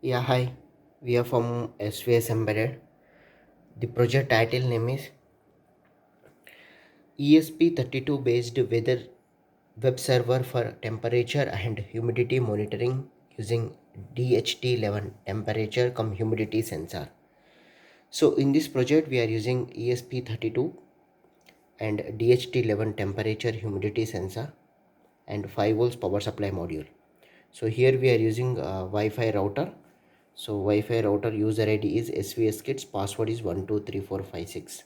Yeah, hi. We are from SVS Embedded. The project title name is ESP32 based weather web server for temperature and humidity monitoring using DHT11 temperature cum humidity sensor. So in this project we are using ESP32 and DHT11 temperature humidity sensor and 5 volts power supply module. So here we are using Wi-Fi router. So Wi-Fi router user ID is SVS Kids, password is 123456,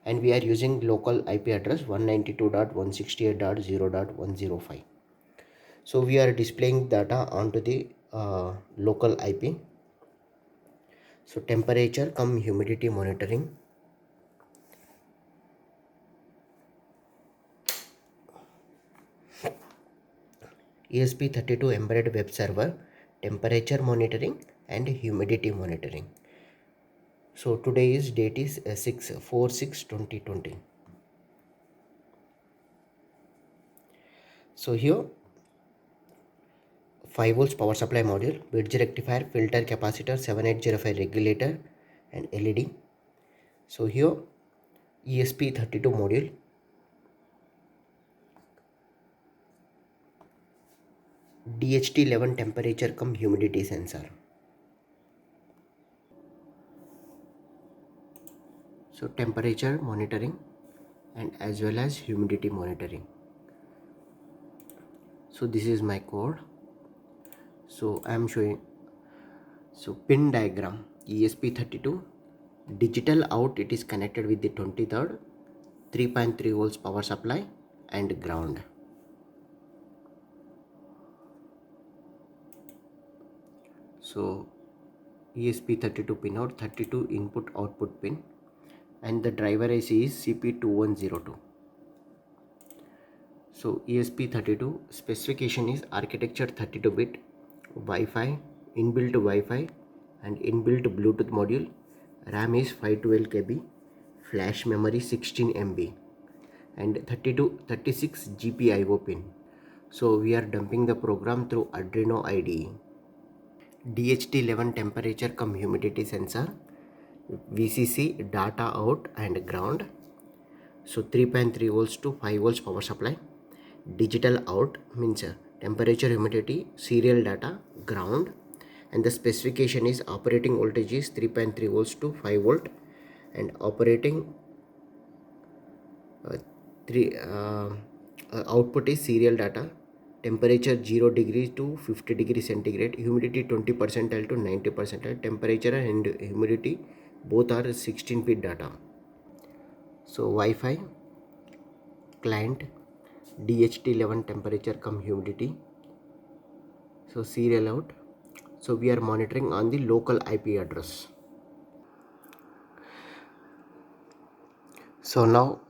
and we are using local IP address 192.168.0.105. So we are displaying data onto the local IP. So temperature cum humidity monitoring. ESP32 embedded web server, temperature monitoring and humidity monitoring. So today is date is 6/4/6/2020. So here 5 volts power supply module, bridge rectifier, filter capacitor, 7805 regulator and LED. So here ESP32 module, DHT11 temperature cum humidity sensor. So temperature monitoring and as well as humidity monitoring. So this is my code. So I am showing. So pin diagram, ESP32 digital out, it is connected with the 23rd 3.3 volts power supply and ground. So ESP32 pin out, 32 input output pin, and the driver IC is CP2102. So ESP32 specification is architecture 32-bit, Wi-Fi, inbuilt Wi-Fi and inbuilt Bluetooth module, RAM is 512 KB, flash memory 16 MB and 36 GPIO pin. So we are dumping the program through Arduino IDE. DHT11 temperature cum humidity sensor, VCC data out and ground. So 3.3 volts to 5 volts power supply. Digital out means temperature, humidity, serial data, ground, and the specification is operating voltage is 3.3 volts to 5 volt and operating uh, 3 output is serial data. Temperature 0 degree to 50 degree centigrade, humidity 20 percentile to 90 percentile, temperature and humidity both are 16 bit data. So Wi-Fi client, DHT11 temperature cum humidity, so serial out. So we are monitoring on the local IP address. So now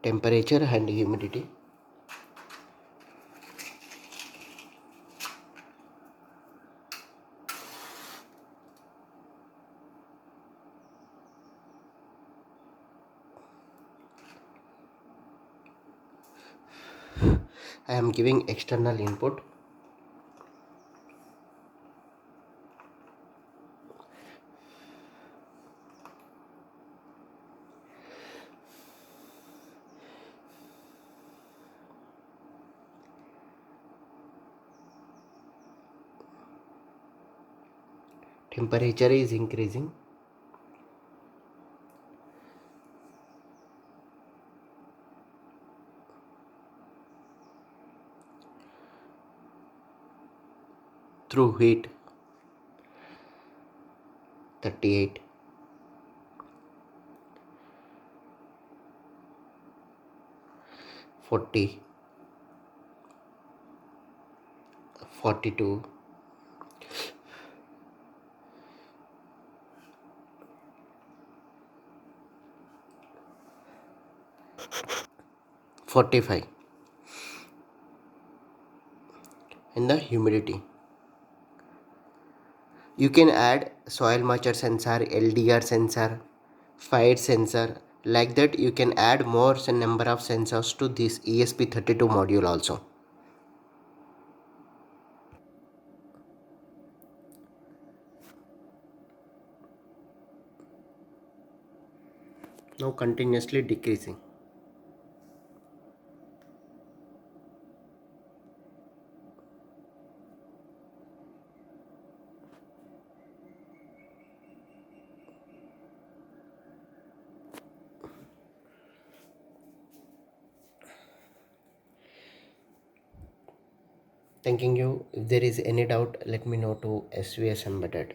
temperature and humidity. I am giving external input. Temperature is increasing. Through heat 38, 40, 42, 45. And the humidity, you can add soil moisture sensor, LDR sensor, fire sensor, like that you can add more number of sensors to this ESP32 module also. now continuously decreasing. Thanking you. If there is any doubt, let me know to SVS Embedded.